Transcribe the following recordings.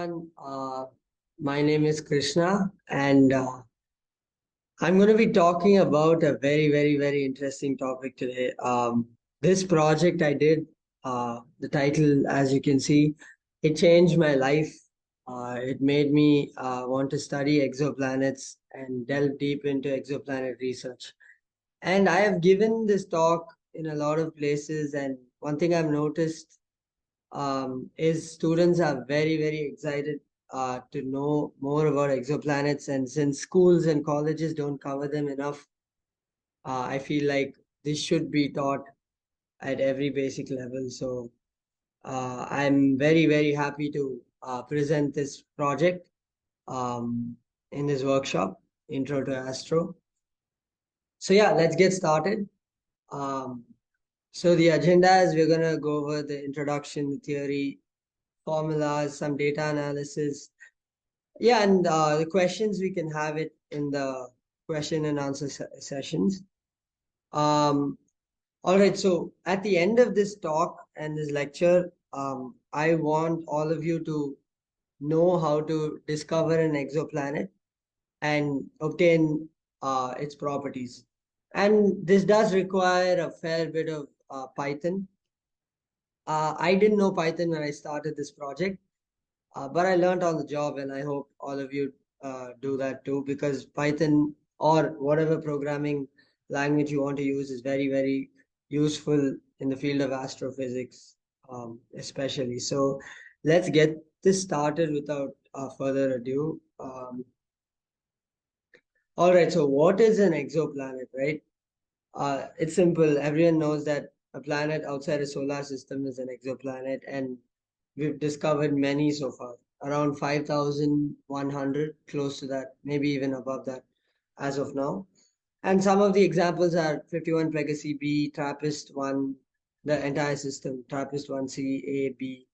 everyone. My name is Krishna, and I'm going to be talking about a very interesting topic today. This project I did, the title, as you can see, it changed my life. It made me want to study exoplanets and delve deep into exoplanet research. And I have given this talk in a lot of places, and one thing I've noticed is students are very excited to know more about exoplanets, and since schools and colleges don't cover them enough, I feel like this should be taught at every basic level. So I'm very happy to present this project um, in this workshop, Intro2Astro. So yeah, let's get started. Um, so the agenda is we're gonna go over the introduction, the theory, formulas, some data analysis. Yeah, and the questions we can have it in the question and answer sessions. All right, so at the end of this talk and this lecture, I want all of you to know how to discover an exoplanet and obtain its properties. And this does require a fair bit of Python. I didn't know Python when I started this project. But I learned on the job, and I hope all of you do that too, because Python or whatever programming language you want to use is very useful in the field of astrophysics, especially. So let's get this started without further ado. All right, so what is an exoplanet, right? It's simple. Everyone knows that a planet outside a solar system is an exoplanet, and we've discovered many so far, around 5,100, close to that, maybe even above that as of now. And some of the examples are 51 Pegasi b, TRAPPIST-1, the entire system, TRAPPIST-1c, A, B.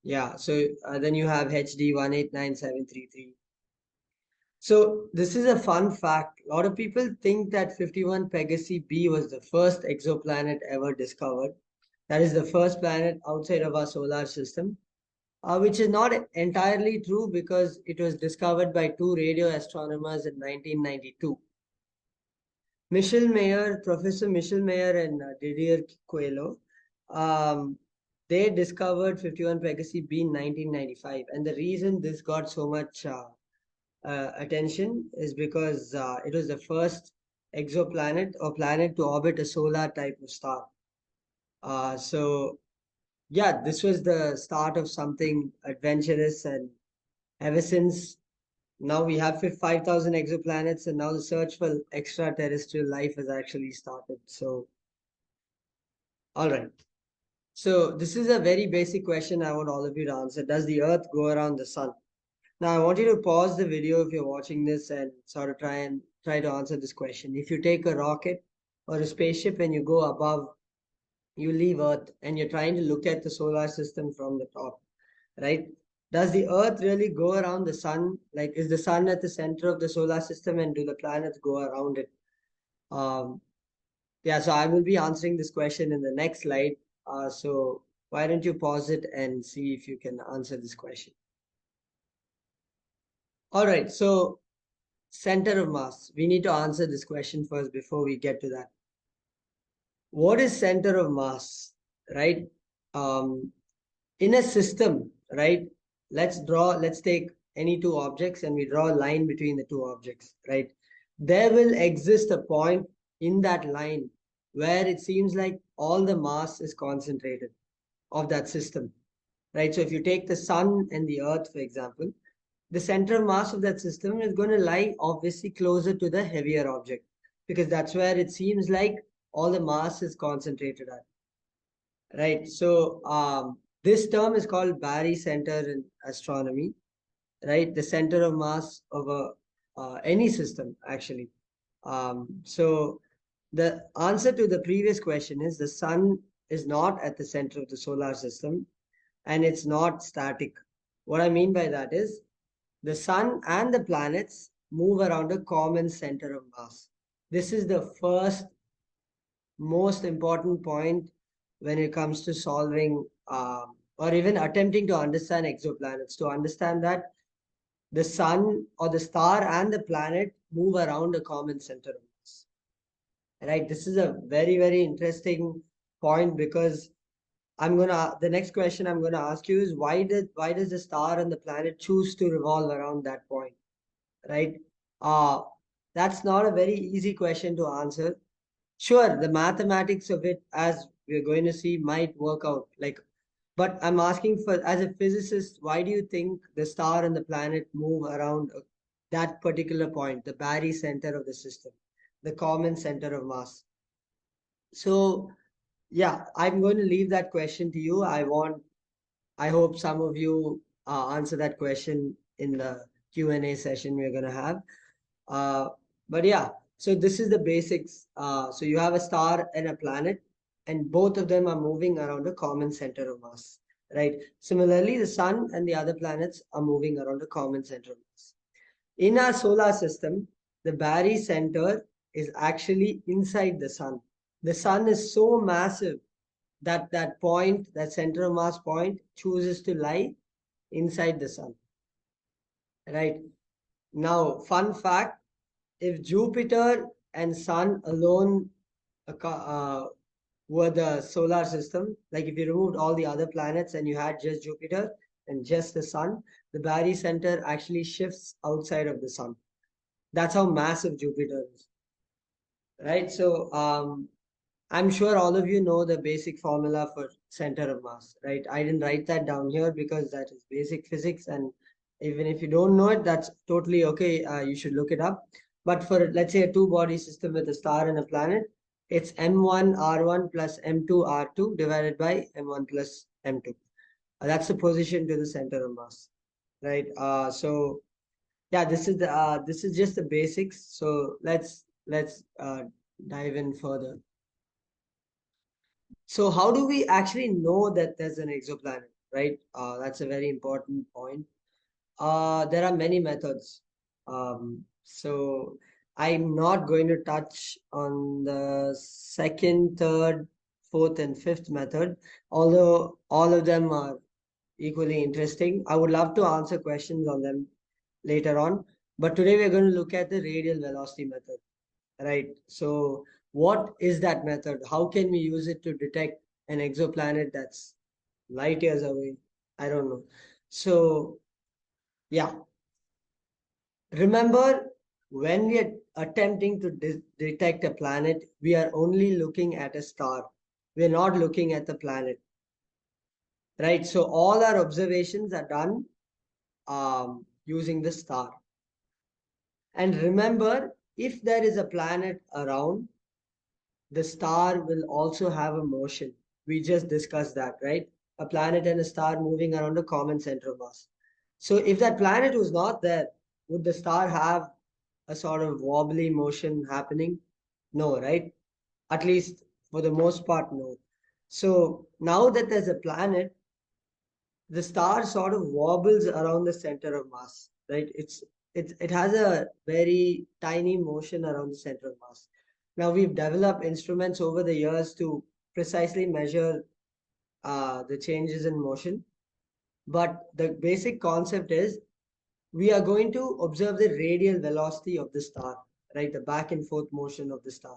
Yeah, so then you have HD 189733. So this is a fun fact. A lot of people think that 51 Pegasi b was the first exoplanet ever discovered. That is the first planet outside of our solar system, which is not entirely true because it was discovered by two radio astronomers in 1992. Professor Michel Mayor and Didier Queloz, they discovered 51 Pegasi b in 1995. And the reason this got so much attention is because it was the first exoplanet or planet to orbit a solar type of star. So yeah, this was the start of something adventurous, and ever since, now we have 5,000 exoplanets, and now the search for extraterrestrial life has actually started. So, all right. So this is a very basic question I want all of you to answer. Does the Earth go around the sun? Now, I want you to pause the video if you're watching this and sort of try to answer this question. If you take a rocket or a spaceship and you go above, you leave Earth and you're trying to look at the solar system from the top, right? Does the Earth really go around the sun? Like, is the sun at the center of the solar system and do the planets go around it? Um, yeah, so I will be answering this question in the next slide. So why don't you pause it and see if you can answer this question? All right, so center of mass. We need to answer this question first before we get to that. What is center of mass, right? In a system, right? Let's take any two objects and we draw a line between the two objects, right? There will exist a point in that line where it seems like all the mass is concentrated of that system, right? So if you take the sun and the earth, for example, the center of mass of that system is going to lie obviously closer to the heavier object because that's where it seems like all the mass is concentrated at, right? So this term is called barycenter in astronomy, right? The center of mass of any system, actually. So the answer to the previous question is the sun is not at the center of the solar system and it's not static. What I mean by that is the sun and the planets move around a common center of mass. This is the first most important point when it comes to solving or even attempting to understand exoplanets, to understand that the sun or the star and the planet move around a common center of mass. Right? This is a very, very interesting point, because the next question I'm gonna ask you is, why does the star and the planet choose to revolve around that point? Right? Uh, that's not a very easy question to answer. Sure, the mathematics of it, as we're going to see, might work out. But I'm asking, for, as a physicist, why do you think the star and the planet move around that particular point, the barycenter of the system, the common center of mass? So, yeah, I'm going to leave that question to you. I hope some of you answer that question in the Q&A session we're going to have. Uh, but yeah, so this is the basics. So you have a star and a planet, and both of them are moving around a common center of mass, right? Similarly, the sun and the other planets are moving around a common center of mass. In our solar system, the barycenter is actually inside the sun. The sun is so massive that that center of mass point, chooses to lie inside the sun, right? Now, fun fact, if Jupiter and Sun alone were the solar system, like if you removed all the other planets and you had just Jupiter and just the Sun, the barycenter actually shifts outside of the Sun. That's how massive Jupiter is, right? So I'm sure all of you know the basic formula for center of mass, right? I didn't write that down here because that is basic physics, and even if you don't know it, that's totally okay. You should look it up. But for, let's say, a two-body system with a star and a planet, it's M1 R1 plus M2 R2 divided by M1 plus M2. That's the position to the center of mass, right? So yeah, this is just the basics. So let's dive in further. So how do we actually know that there's an exoplanet, right? That's a very important point. There are many methods. So I'm not going to touch on the second, third, fourth, and fifth method, although all of them are equally interesting. I would love to answer questions on them later on. But today we're going to look at the radial velocity method. Right. So what is that method? How can we use it to detect an exoplanet that's light years away? I don't know. So yeah, remember, when we are attempting to detect a planet, we are only looking at a star. We're not looking at the planet. Right. So all our observations are done using the star. And remember, if there is a planet around, the star will also have a motion. We just discussed that, right? A planet and a star moving around a common center of mass. So if that planet was not there, would the star have a sort of wobbly motion happening? No, right? At least for the most part, no. So now that there's a planet, the star sort of wobbles around the center of mass, right? It has a very tiny motion around the center of mass. Now we've developed instruments over the years to precisely measure the changes in motion, but the basic concept is we are going to observe the radial velocity of the star, right? The back and forth motion of the star.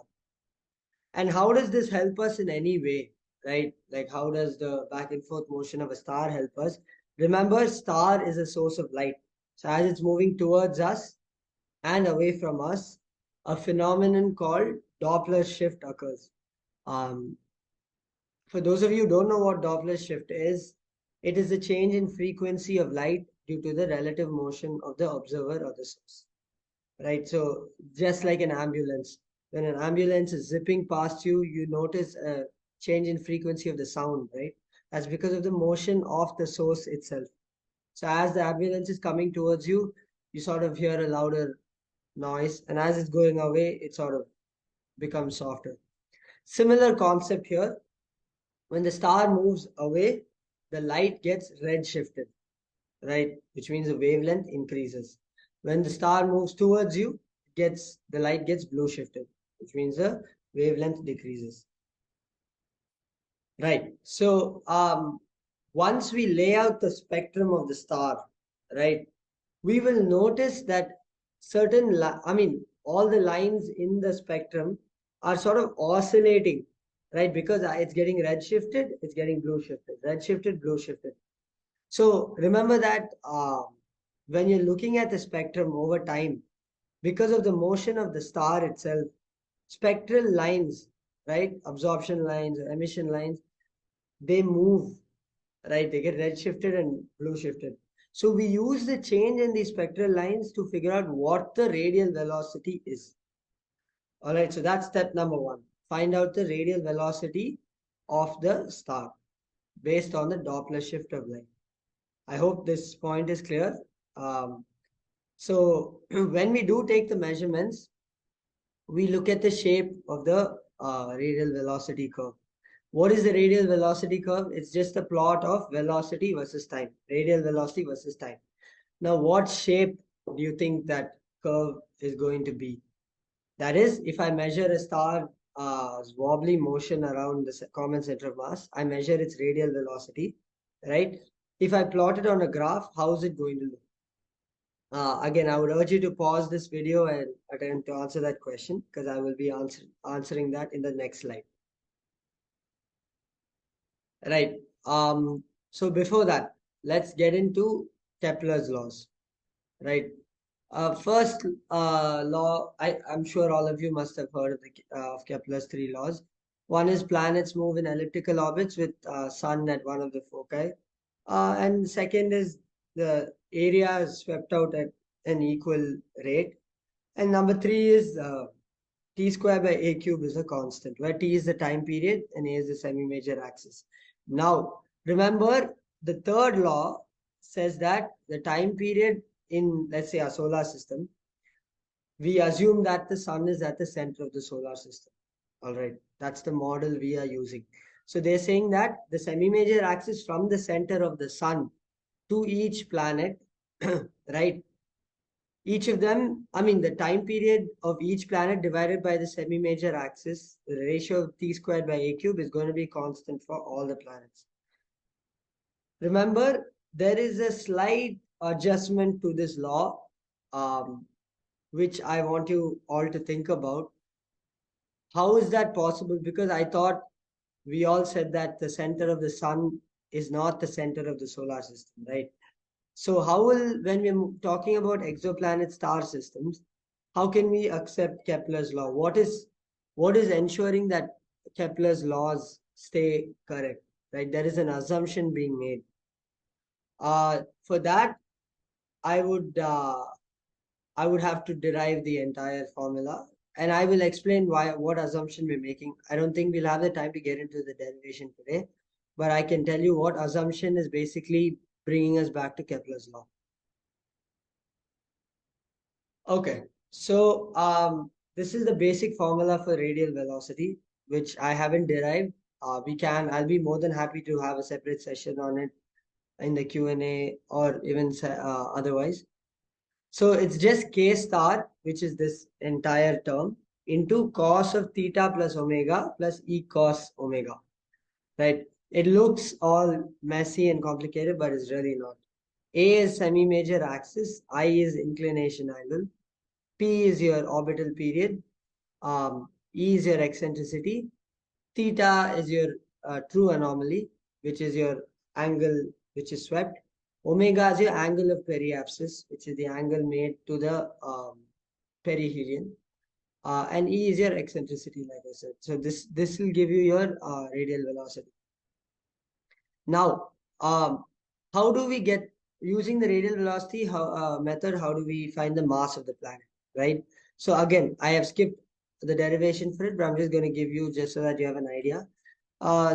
And how does this help us in any way, right? Like, how does the back and forth motion of a star help us? Remember, star is a source of light. So as it's moving towards us and away from us, a phenomenon called Doppler shift occurs. Um, for those of you who don't know what Doppler shift is, it is the change in frequency of light due to the relative motion of the observer or the source, right? So just like an ambulance, when an ambulance is zipping past you, you notice a change in frequency of the sound, right? That's because of the motion of the source itself. So as the ambulance is coming towards you, you sort of hear a louder noise, and as it's going away, it sort of becomes softer. Similar concept here. When the star moves away, the light gets redshifted, right? Which means the wavelength increases. When the star moves towards you, the light gets blue shifted, which means the wavelength decreases. Right. So once we lay out the spectrum of the star, right, we will notice that all the lines in the spectrum are sort of oscillating, right? Because it's getting red shifted, it's getting blue shifted, red shifted, blue shifted. So remember that when you're looking at the spectrum over time, because of the motion of the star itself, spectral lines, right, absorption lines, emission lines, they move, right? They get red shifted and blue shifted. So we use the change in the spectral lines to figure out what the radial velocity is. All right, so that's step number one. Find out the radial velocity of the star based on the Doppler shift of light. I hope this point is clear. So when we do take the measurements, we look at the shape of the radial velocity curve. What is the radial velocity curve? It's just a plot of velocity versus time, radial velocity versus time. Now, what shape do you think that curve is going to be? That is, if I measure a star wobbly motion around the common center of mass, I measure its radial velocity, right? If I plot it on a graph, how is it going to look? Again, I would urge you to pause this video and attempt to answer that question, because I will be answering that in the next slide. Right. So before that, let's get into Kepler's laws. Right. First law, I'm sure all of you must have heard of Kepler's three laws. One is planets move in elliptical orbits with sun at one of the foci. And second is the area is swept out at an equal rate. And number three is t square by a cube is a constant, where t is the time period and a is the semi-major axis. Now, remember, the third law says that the time period in, let's say, our solar system, we assume that the sun is at the center of the solar system. All right, that's the model we are using. So they're saying that the semi-major axis from the center of the sun to each planet, right? Each of them, the time period of each planet divided by the semi-major axis, the ratio of t squared by a cube is going to be constant for all the planets. Remember, there is a slight adjustment to this law, which I want you all to think about. How is that possible? Because I thought we all said that the center of the sun is not the center of the solar system, right? So how will, when we're talking about exoplanet star systems, how can we accept Kepler's law? What is ensuring that Kepler's laws stay correct, right? There is an assumption being made. For that, I would have to derive the entire formula, and I will explain what assumption we're making. I don't think we'll have the time to get into the derivation today, but I can tell you what assumption is basically bringing us back to Kepler's law. Okay, so this is the basic formula for radial velocity, which I haven't derived. I'll be more than happy to have a separate session on it in the Q&A or even otherwise. So it's just K star, which is this entire term, into cos of theta plus omega plus e cos omega, right? It looks all messy and complicated, but it's really not. A is semi-major axis, I is inclination angle, P is your orbital period, E is your eccentricity, theta is your true anomaly, which is your angle which is swept. Omega is your angle of periapsis, which is the angle made to the perihelion. And E is your eccentricity, like I said. So this will give you your radial velocity. Now, how do we get, using the radial velocity method, how do we find the mass of the planet, right? So again, I have skipped the derivation for it, but I'm just going to give you just so that you have an idea.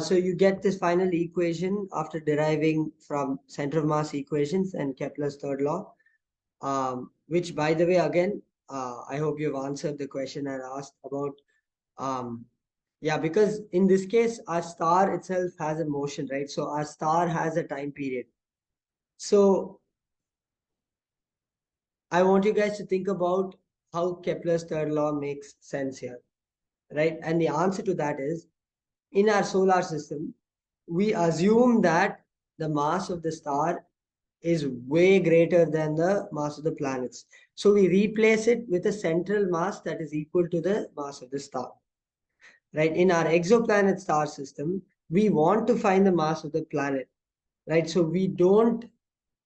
So you get this final equation after deriving from center of mass equations and Kepler's third law, which, by the way, again, I hope you've answered the question I asked about. Yeah, because in this case, our star itself has a motion, right? So our star has a time period. So I want you guys to think about how Kepler's third law makes sense here, right? And the answer to that is, in our solar system, we assume that the mass of the star is way greater than the mass of the planets. So we replace it with a central mass that is equal to the mass of the star. Right? In our exoplanet star system, we want to find the mass of the planet. Right? So we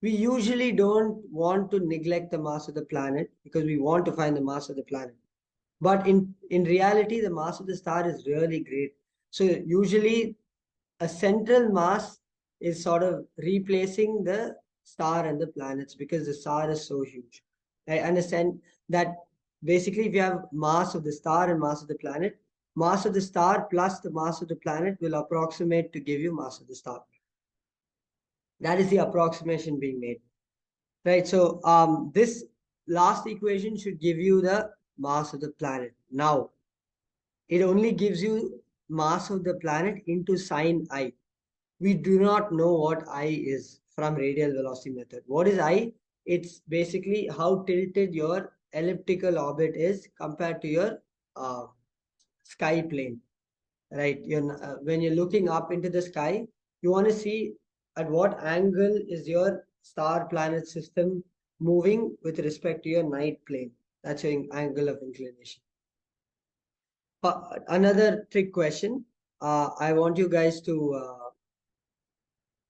usually don't want to neglect the mass of the planet because we want to find the mass of the planet. But in reality, the mass of the star is really great. So usually a central mass is sort of replacing the star and the planets because the star is so huge. I understand that basically if you have mass of the star and mass of the planet, mass of the star plus the mass of the planet will approximate to give you mass of the star. That is the approximation being made. Right. So this last equation should give you the mass of the planet. Now, it only gives you mass of the planet into sine I. We do not know what I is from radial velocity method. What is I? It's basically how tilted your elliptical orbit is compared to your uh, sky plane, right? When you're looking up into the sky, you want to see at what angle is your star planet system moving with respect to your night plane. That's your angle of inclination. Another trick question. I want you guys to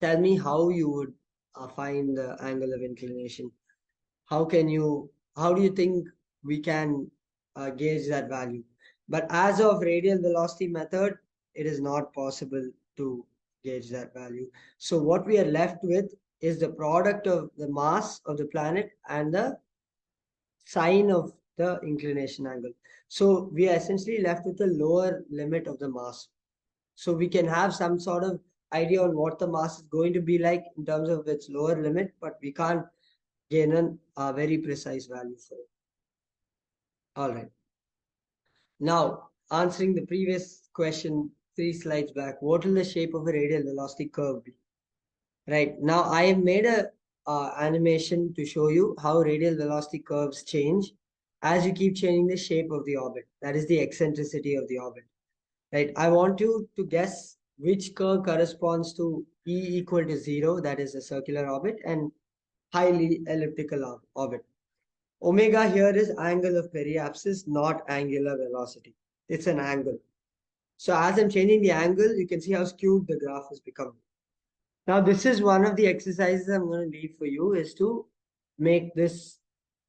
tell me how you would find the angle of inclination. How do you think we can gauge that value? But as of radial velocity method, it is not possible to gauge that value. So what we are left with is the product of the mass of the planet and the sine of the inclination angle. So we are essentially left with the lower limit of the mass. So we can have some sort of idea on what the mass is going to be like in terms of its lower limit, but we can't gain a very precise value for it. All right. Now, answering the previous question 3 slides back, what will the shape of a radial velocity curve be? Right. Now, I have made a animation to show you how radial velocity curves change as you keep changing the shape of the orbit. That is the eccentricity of the orbit. Right. I want you to guess which curve corresponds to E equal to 0, that is a circular orbit, and highly elliptical orbit. Omega here is angle of periapsis, not angular velocity. It's an angle. So as I'm changing the angle, you can see how skewed the graph has become. Now, this is one of the exercises I'm going to leave for you is to make this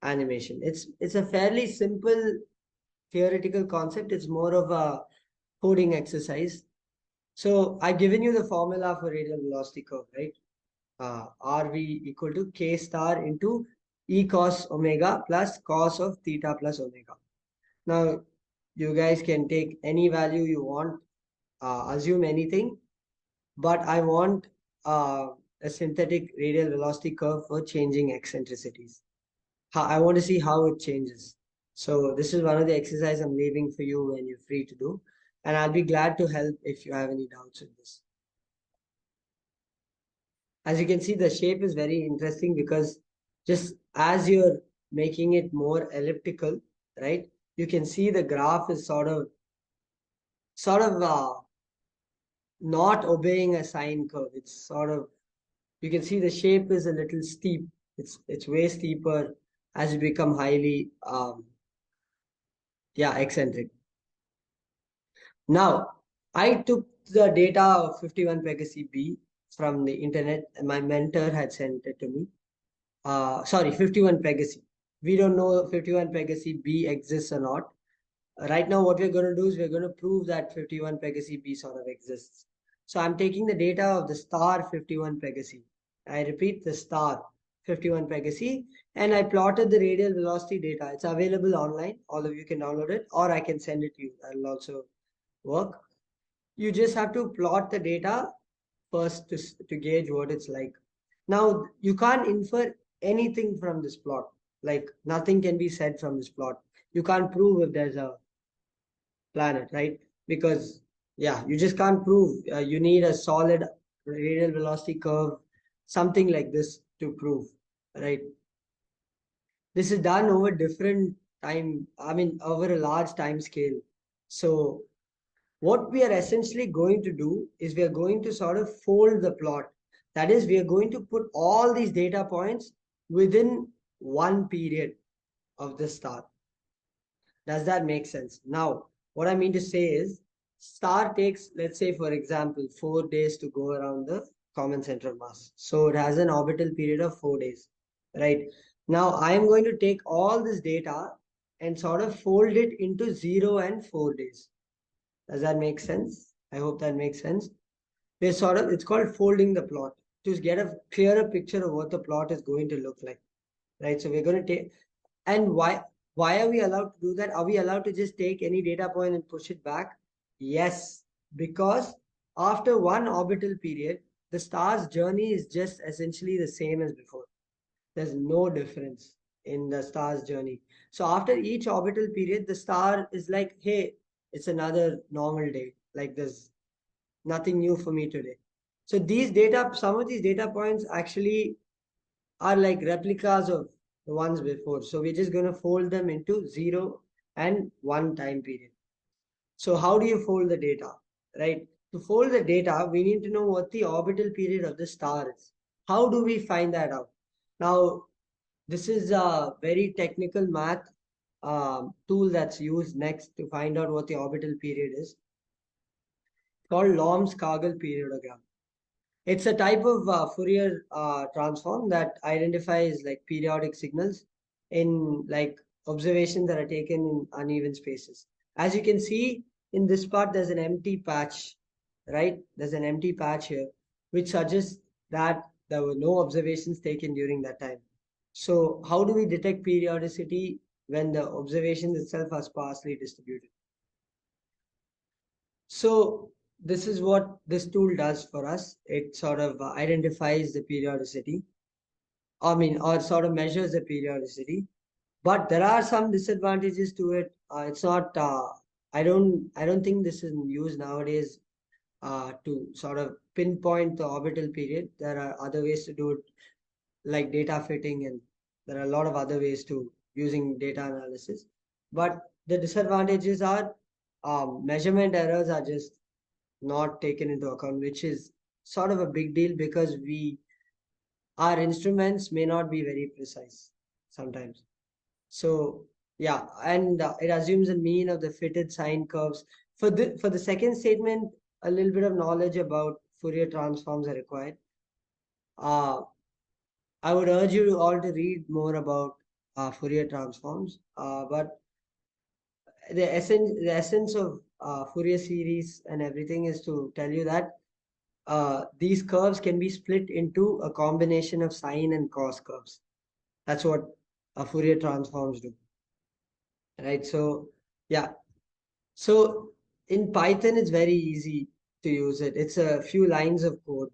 animation. It's a fairly simple theoretical concept. It's more of a coding exercise. So I've given you the formula for radial velocity curve, right? RV equal to K star into E cos omega plus cos of theta plus omega. Now, you guys can take any value you want, assume anything, but I want a synthetic radial velocity curve for changing eccentricities. I want to see how it changes. So this is one of the exercises I'm leaving for you when you're free to do. And I'll be glad to help if you have any doubts with this. As you can see, the shape is very interesting because just as you're making it more elliptical, right? You can see the graph is sort of not obeying a sine curve. It's sort of, you can see the shape is a little steep. It's way steeper as you become highly eccentric. Now, I took the data of 51 Pegasi B from the internet, and my mentor had sent it to me. Sorry, 51 Pegasi. We don't know 51 Pegasi B exists or not. Right now, what we're going to do is we're going to prove that 51 Pegasi B sort of exists. So I'm taking the data of the star 51 Pegasi. I repeat, the star 51 Pegasi, and I plotted the radial velocity data. It's available online. All of you can download it, or I can send it to you. That'll also work. You just have to plot the data first to gauge what it's like. Now, you can't infer anything from this plot. Like nothing can be said from this plot. You can't prove if there's a planet, right? Because you just can't prove. You need a solid radial velocity curve, something like this to prove, right? This is done over different time, over a large time scale. So what we are essentially going to do is we are going to sort of fold the plot. That is, we are going to put all these data points within one period of the star. Does that make sense? Now, what I mean to say is, star takes, let's say, for example, 4 days to go around the common center of mass. So it has an orbital period of 4 days, right? Now, I am going to take all this data and sort of fold it into 0 and 4 days. Does that make sense? I hope that makes sense. It's called folding the plot to get a clearer picture of what the plot is going to look like, right? So we're going to take, and why are we allowed to do that? Are we allowed to just take any data point and push it back? Yes, because after one orbital period, the star's journey is just essentially the same as before. There's no difference in the star's journey. So after each orbital period, the star is like, hey, it's another normal day. Like there's nothing new for me today. So some of these data points actually are like replicas of the ones before. So we're just going to fold them into 0 and 1 time period. So how do you fold the data, right? To fold the data, we need to know what the orbital period of the star is. How do we find that out? Now, this is a very technical math tool that's used next to find out what the orbital period is. It's called Lom's-Cargill periodogram. It's a type of Fourier transform that identifies like periodic signals in like observations that are taken in uneven spaces. As you can see in this part, there's an empty patch, right? There's an empty patch here, which suggests that there were no observations taken during that time. So how do we detect periodicity when the observations itself are sparsely distributed? So this is what this tool does for us. It sort of identifies the periodicity, or sort of measures the periodicity. But there are some disadvantages to it. It's not. I don't think this is used nowadays to sort of pinpoint the orbital period. There are other ways to do it, like data fitting, and there are a lot of other ways to using data analysis. But the disadvantages are measurement errors are just not taken into account, which is sort of a big deal because our instruments may not be very precise sometimes. So yeah, and it assumes a mean of the fitted sine curves. For the second statement, a little bit of knowledge about Fourier transforms are required. I would urge you all to read more about Fourier transforms. But the essence of Fourier series and everything is to tell you that these curves can be split into a combination of sine and cos curves. That's what Fourier transforms do, right? So yeah, so in Python, it's very easy to use it. It's a few lines of code,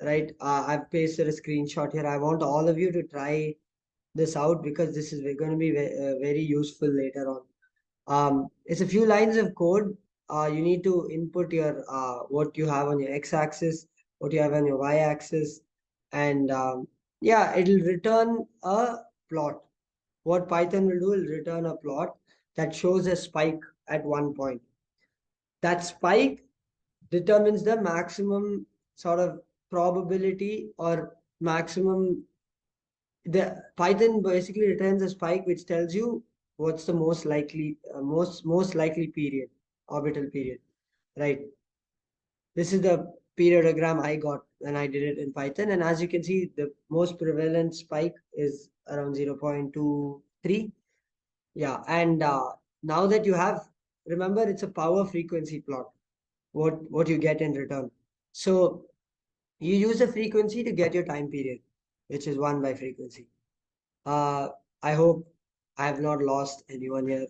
right? I've pasted a screenshot here. I want all of you to try this out because this is going to be very useful later on. It's a few lines of code. You need to input your what you have on your x-axis, what you have on your y-axis, and yeah, it'll return a plot. What Python will do is return a plot that shows a spike at one point. That spike determines the maximum sort of probability or maximum. The Python basically returns a spike which tells you what's the most likely most likely period, orbital period, right? This is the periodogram I got when I did it in Python, and as you can see, the most prevalent spike is around 0.23. Yeah, and now that you have, remember, it's a power frequency plot. What you get in return. So you use a frequency to get your time period, which is 1 by frequency. I hope I have not lost anyone here.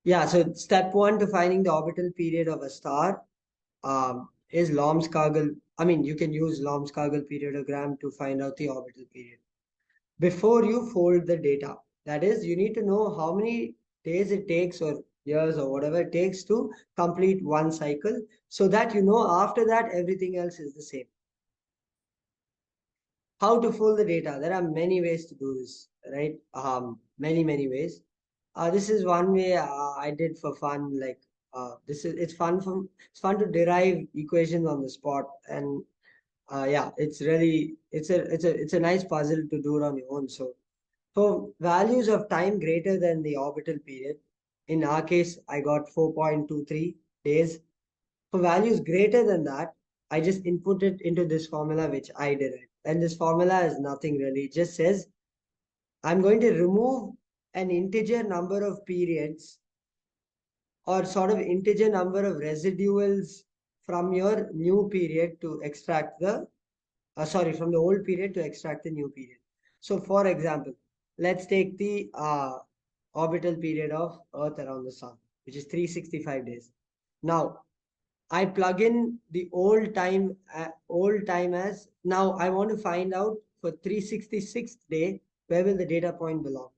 Yeah, so step one to finding the orbital period of a star is Lom's-Cargill. I mean, you can use Lom's-Cargill periodogram to find out the orbital period. Before you fold the data, that is, you need to know how many days it takes or years or whatever it takes to complete one cycle so that you know after that everything else is the same. How to fold the data? There are many ways to do this, right? Many ways. This is one way I did for fun. It's fun to derive equations on the spot, and Yeah, it's really it's a nice puzzle to do it on your own. So for values of time greater than the orbital period, in our case, I got 4.23 days. For values greater than that, I just input it into this formula which I derived. And this formula is nothing really. It just says I'm going to remove an integer number of periods or sort of integer number of residuals from your new period to extract the from the old period to extract the new period. So for example, let's take the orbital period of Earth around the Sun, which is 365 days. Now, I plug in the old time as, now I want to find out for 366th day, where will the data point belong?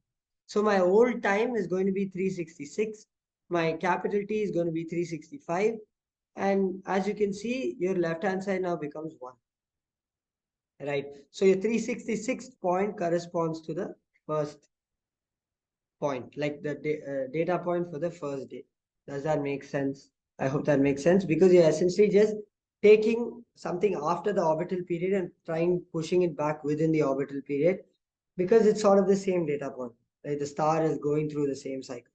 So my old time is going to be 366. My capital T is going to be 365. And as you can see, your left-hand side now becomes 1. Right. So your 366th point corresponds to the first point, like the data point for the first day. Does that make sense? I hope that makes sense, because you're essentially just taking something after the orbital period and pushing it back within the orbital period, because it's sort of the same data point. Right? The star is going through the same cycle.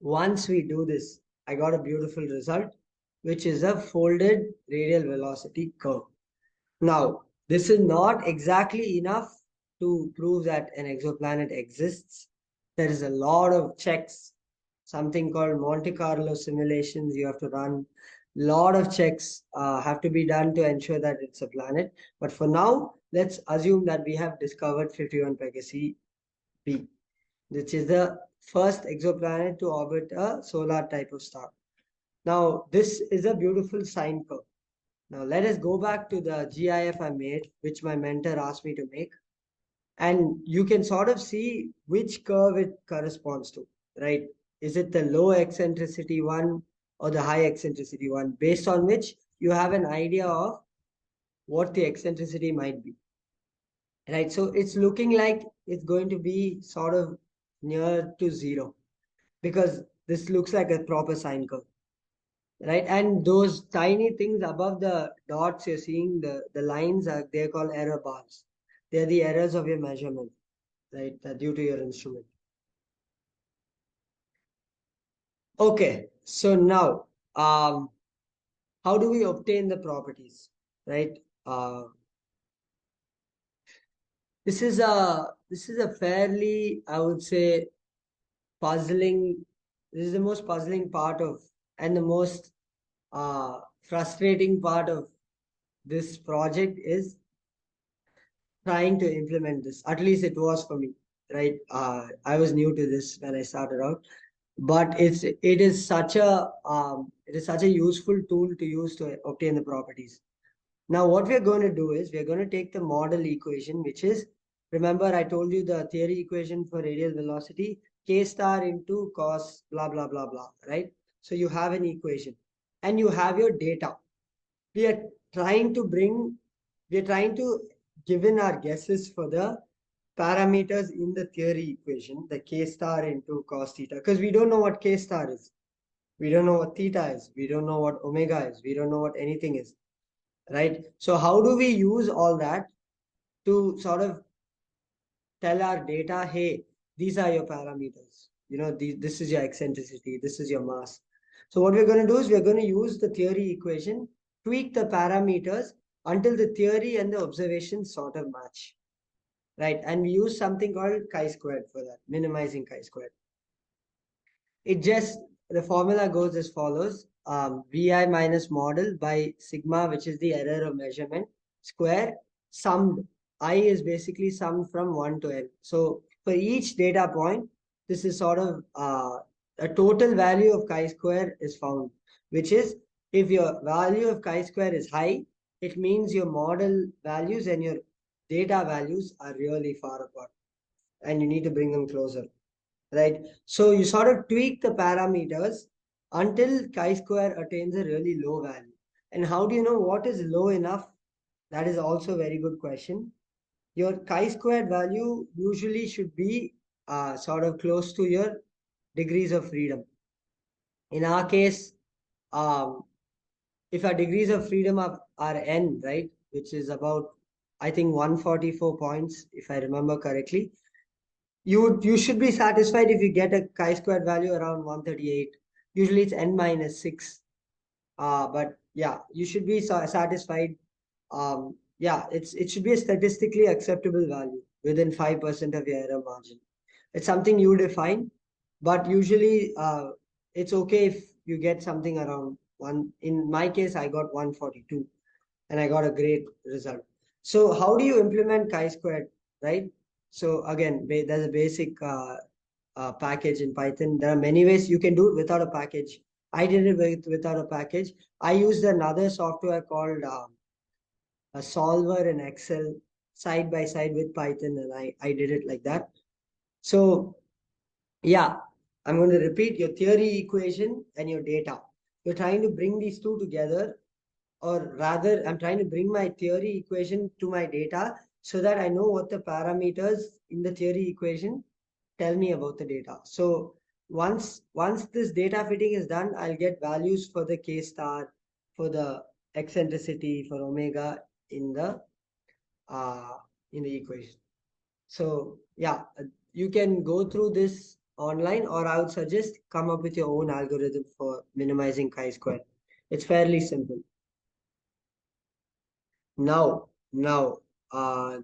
Once we do this, I got a beautiful result, which is a folded radial velocity curve. Now, this is not exactly enough to prove that an exoplanet exists. There is a lot of checks, something called Monte Carlo simulations you have to run. Lot of checks have to be done to ensure that it's a planet. But for now, let's assume that we have discovered 51 Pegasi b, which is the first exoplanet to orbit a solar type of star. Now, this is a beautiful sine curve. Now let us go back to the GIF I made, which my mentor asked me to make. And you can sort of see which curve it corresponds to, right? Is it the low eccentricity one or the high eccentricity one, based on which you have an idea of what the eccentricity might be, right? So it's looking like it's going to be sort of near to 0, because this looks like a proper sine curve. Right, and those tiny things above the dots you're seeing, the lines, are they're called error bars. They're the errors of your measurement, right, due to your instrument. Okay, so now how do we obtain the properties, right? This is a fairly, I would say, puzzling. This is the most puzzling part of, and the most frustrating part of this project is trying to implement this. At least it was for me, right? I was new to this when I started out, but it is such a useful tool to use to obtain the properties. Now, what we're going to do is we're going to take the model equation, which is, remember I told you the theory equation for radial velocity, k star into cos blah blah blah blah, right? So you have an equation and you have your data. We are trying to bring, we are trying to give in our guesses for the parameters in the theory equation, the k star into cos theta, because we don't know what k star is. We don't know what theta is. We don't know what omega is. We don't know what anything is, right? So how do we use all that to sort of tell our data, hey, these are your parameters. This is your eccentricity. This is your mass. So what we're going to do is we're going to use the theory equation, tweak the parameters until the theory and the observations sort of match, right? And we use something called chi-squared for that, minimizing chi-squared. The formula goes as follows. Vi minus model by sigma, which is the error of measurement, square, summed. I is basically summed from 1 to n. So for each data point, this is sort of a total value of chi-square is found, which is, if your value of chi-square is high, it means your model values and your data values are really far apart and you need to bring them closer, right? So you sort of tweak the parameters until chi-square attains a really low value. And how do you know what is low enough? That is also a very good question. Your chi-square value usually should be sort of close to your degrees of freedom. In our case, um, if our degrees of freedom are n, right, which is about, I think, 144 points, if I remember correctly, you should be satisfied if you get a chi-squared value around 138. Usually it's n minus 6. But yeah, you should be satisfied. Yeah, it should be a statistically acceptable value within 5% of your error margin. It's something you define, but usually it's okay if you get something around one. In my case, I got 142 and I got a great result. So how do you implement chi-squared, right? So again, there's a basic package in Python. There are many ways you can do it without a package. I did it without a package. I used another software called a solver in Excel side by side with Python, and I did it like that. So yeah, I'm going to repeat your theory equation and your data. You're trying to bring these two together, or rather, I'm trying to bring my theory equation to my data so that I know what the parameters in the theory equation tell me about the data. So once this data fitting is done, I'll get values for the K star, for the eccentricity, for omega in the uh, equation. So yeah, you can go through this online, or I would suggest come up with your own algorithm for minimizing chi-square. It's fairly simple. Now,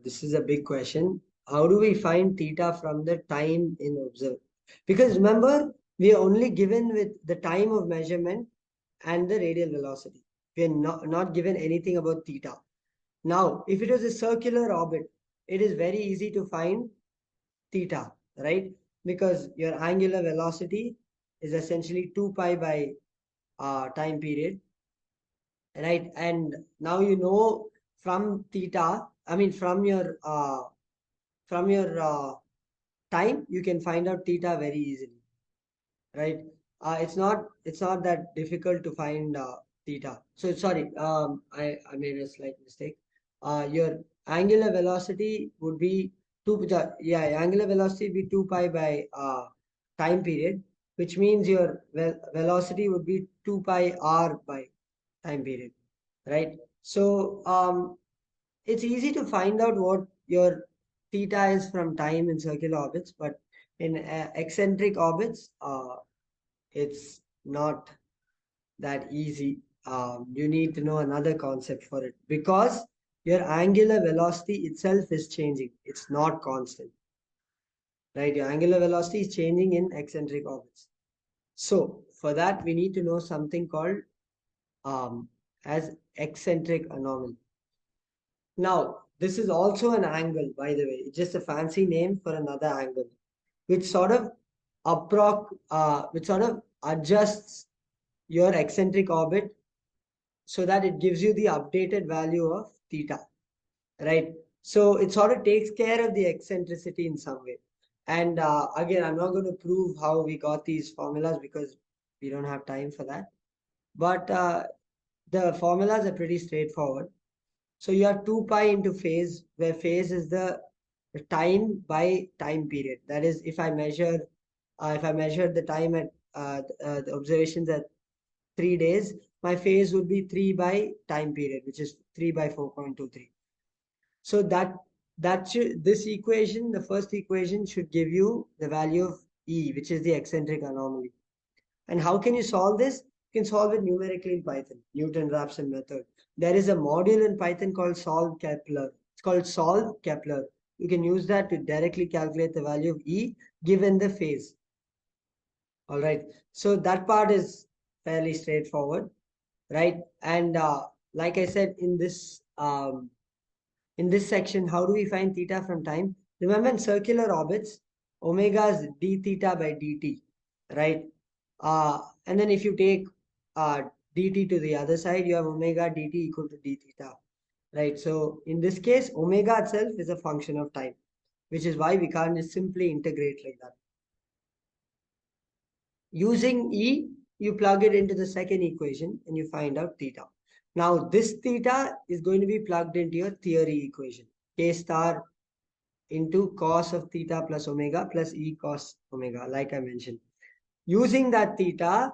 this is a big question. How do we find theta from the time in observe? Because remember, we are only given with the time of measurement and the radial velocity. We are not given anything about theta. Now, if it was a circular orbit, it is very easy to find theta, right? Because your angular velocity is essentially 2 pi by time period, right? And now you know from theta, I mean from your time, you can find out theta very easily, right? It's not that difficult to find theta. So sorry, I made a slight mistake. Your angular velocity would be yeah, angular velocity would be 2 pi by time period, which means your velocity would be 2 pi r by time period, right? So it's easy to find out what your theta is from time in circular orbits, but in eccentric orbits, it's not that easy. You need to know another concept for it, because your angular velocity itself is changing. It's not constant, right? Your angular velocity is changing in eccentric orbits. So for that, we need to know something called as eccentric anomaly. Now, this is also an angle, by the way. It's just a fancy name for another angle, which sort of which sort of adjusts your eccentric orbit so that it gives you the updated value of theta, right? So it sort of takes care of the eccentricity in some way. And again, I'm not going to prove how we got these formulas because we don't have time for that. But the formulas are pretty straightforward. So you have 2 pi into phase, where phase is the time by time period. That is, if I measure the time at the observations at 3 days, my phase would be 3 by time period, which is 3 by 4.23. So this equation, the first equation, should give you the value of E, which is the eccentric anomaly. And how can you solve this? You can solve it numerically in Python, Newton-Raphson method. There is a module in Python called solve Kepler. It's called solve Kepler. You can use that to directly calculate the value of E given the phase. All right. So that part is fairly straightforward, right? And like I said, in this section, how do we find theta from time? Remember, in circular orbits, omega is d theta by dt, right? And then if you take dt to the other side, you have omega dt equal to d theta, right? So in this case, omega itself is a function of time, which is why we can't just simply integrate like that. Using E, you plug it into the second equation and you find out theta. Now, this theta is going to be plugged into your theory equation, K star into cos of theta plus omega plus E cos omega, like I mentioned. Using that theta,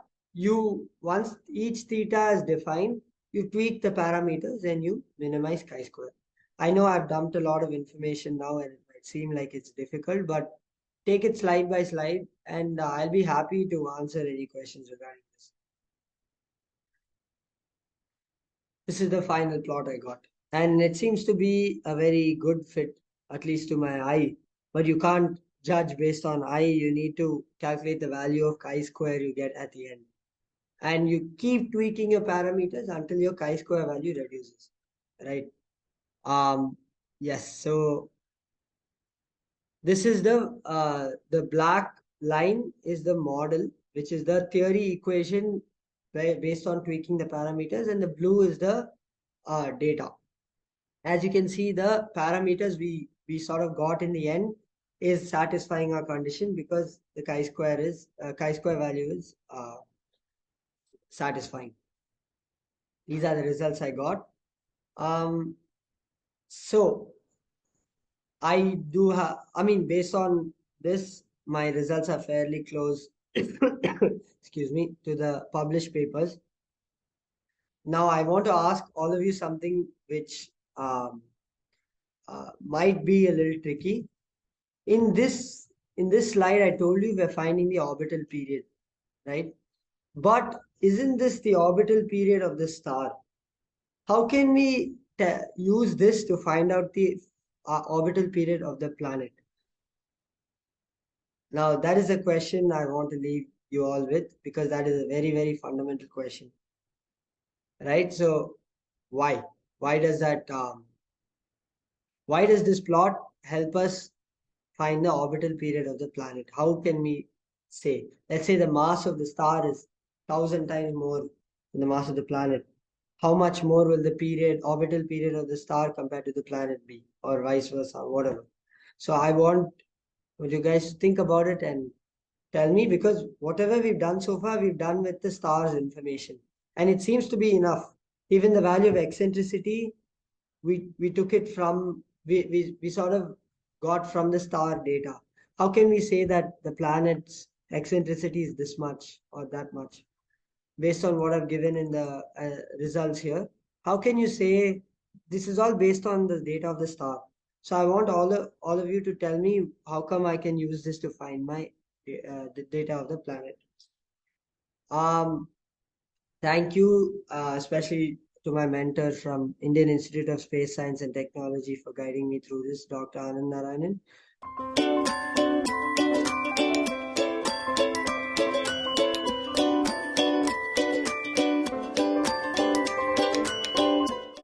once each theta is defined, you tweak the parameters and you minimize chi-square. I know I've dumped a lot of information now and it might seem like it's difficult, but take it slide by slide and I'll be happy to answer any questions regarding this. This is the final plot I got. And it seems to be a very good fit, at least to my eye. But you can't judge based on eye. You need to calculate the value of chi-square you get at the end. And you keep tweaking your parameters until your chi-square value reduces, right? Yes, so this is the black line is the model, which is the theory equation based on tweaking the parameters, and the blue is the data. As you can see, the parameters we sort of got in the end is satisfying our condition because the chi-square value is satisfying. These are the results I got. So I do have, I mean, based on this, my results are fairly close, excuse me, to the published papers. Now, I want to ask all of you something which might be a little tricky. In this slide, I told you we're finding the orbital period, right? But isn't this the orbital period of the star? How can we use this to find out the orbital period of the planet? Now, that is a question I want to leave you all with because that is a very, very fundamental question, right? So, why? Why does that? Why does this plot help us find the orbital period of the planet? How can we say? Let's say the mass of the star is 1,000 times more than the mass of the planet. How much more will the orbital period of the star compared to the planet be, or vice versa, whatever? So I want you guys to think about it and tell me, because whatever we've done so far, we've done with the stars information. And it seems to be enough. Even the value of eccentricity, we took it from, we sort of got from the star data. How can we say that the planet's eccentricity is this much or that much? Based on what I've given in the results here, how can you say this is all based on the data of the star? So I want all of you to tell me how come I can use this to find my the data of the planet. Um, Thank you, especially to my mentor from Indian Institute of Space Science and Technology for guiding me through this, Dr. Anand Narayanan.